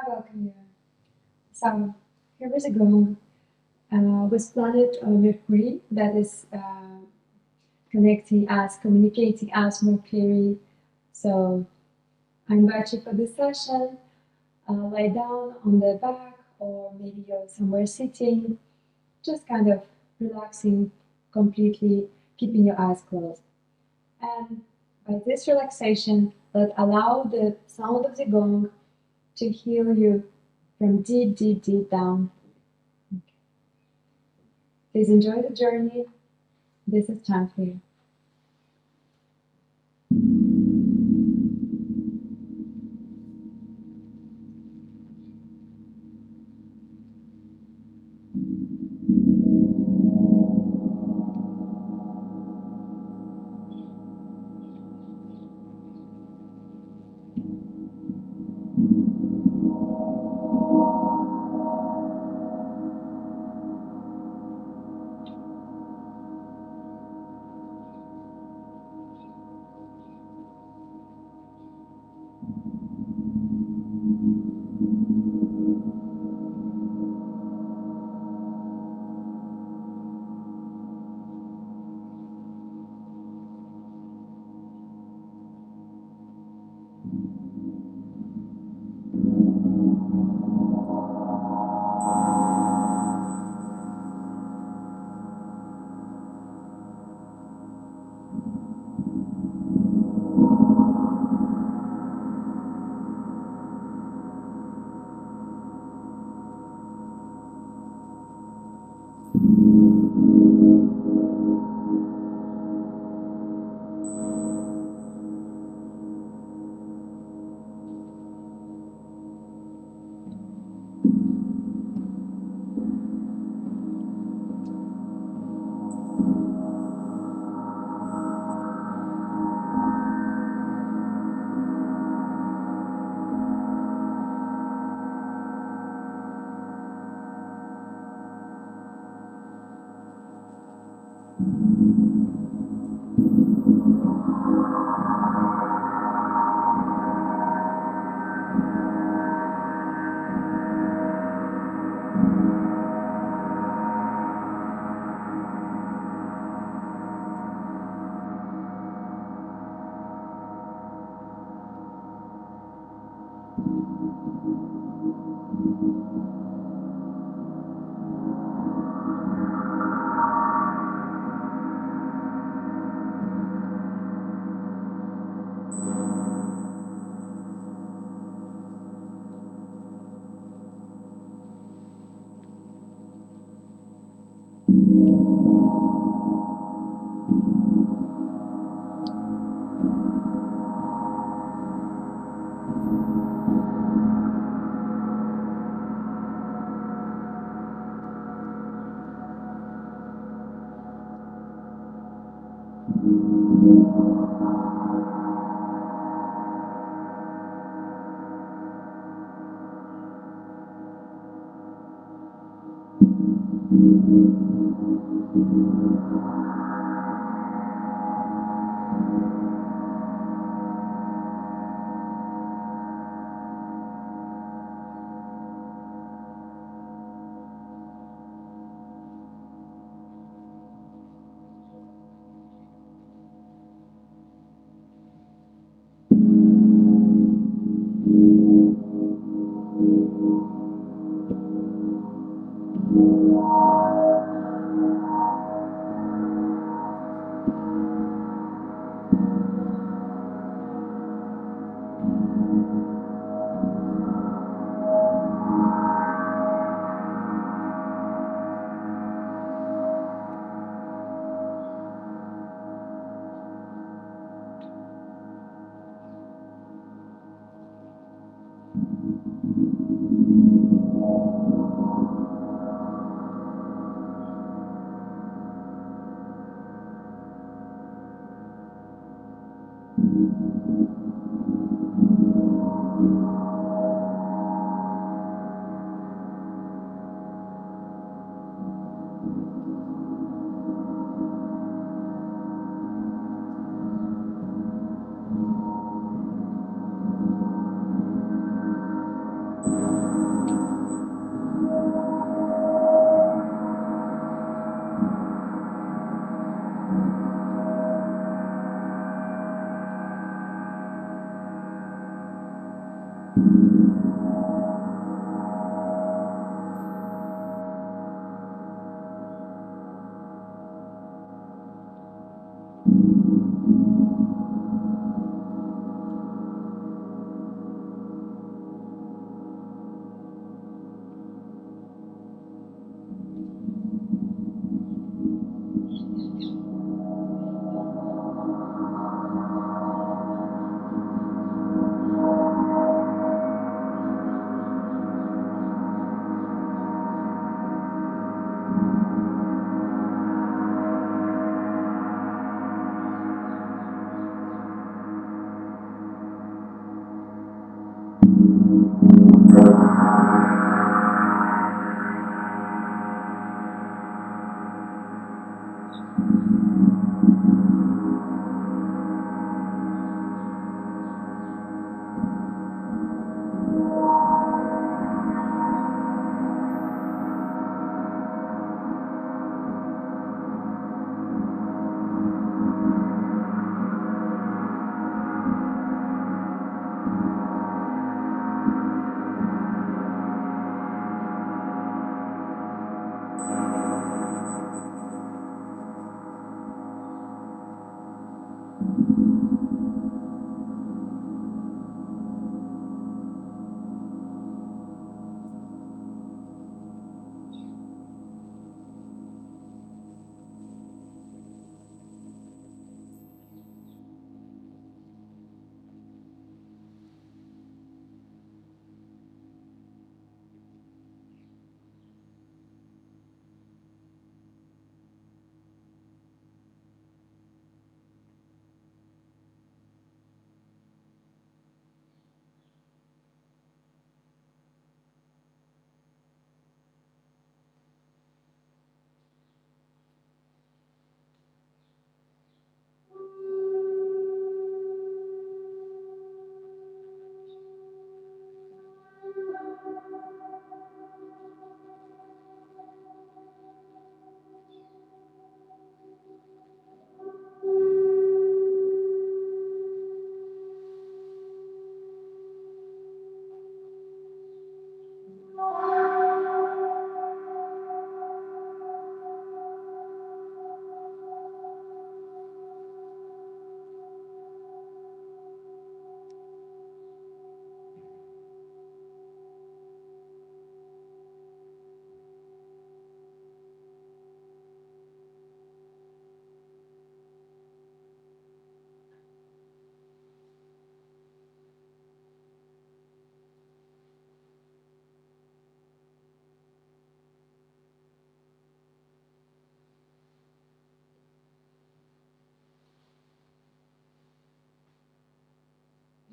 welcome you. So, here is a gong with planet Mercury that is connecting us, communicating us more clearly. So, I invite you for this session. Lie down on the back, or maybe you're somewhere sitting, just kind of relaxing completely, keeping your eyes closed. And by this relaxation, allow the sound of the gong to heal you from deep, deep, deep down. Please enjoy the journey. This is time for you.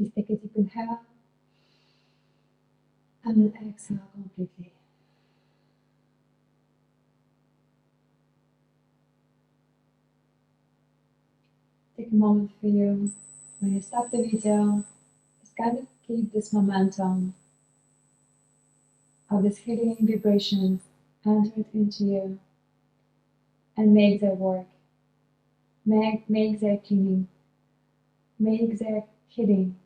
Please take a deep inhale and exhale completely. Take a moment for you when you stop the video. Just kind of keep this momentum of this healing vibration entered into you and make their work, make their cleaning, make their healing.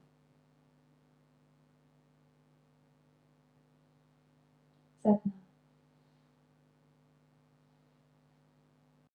Satnam.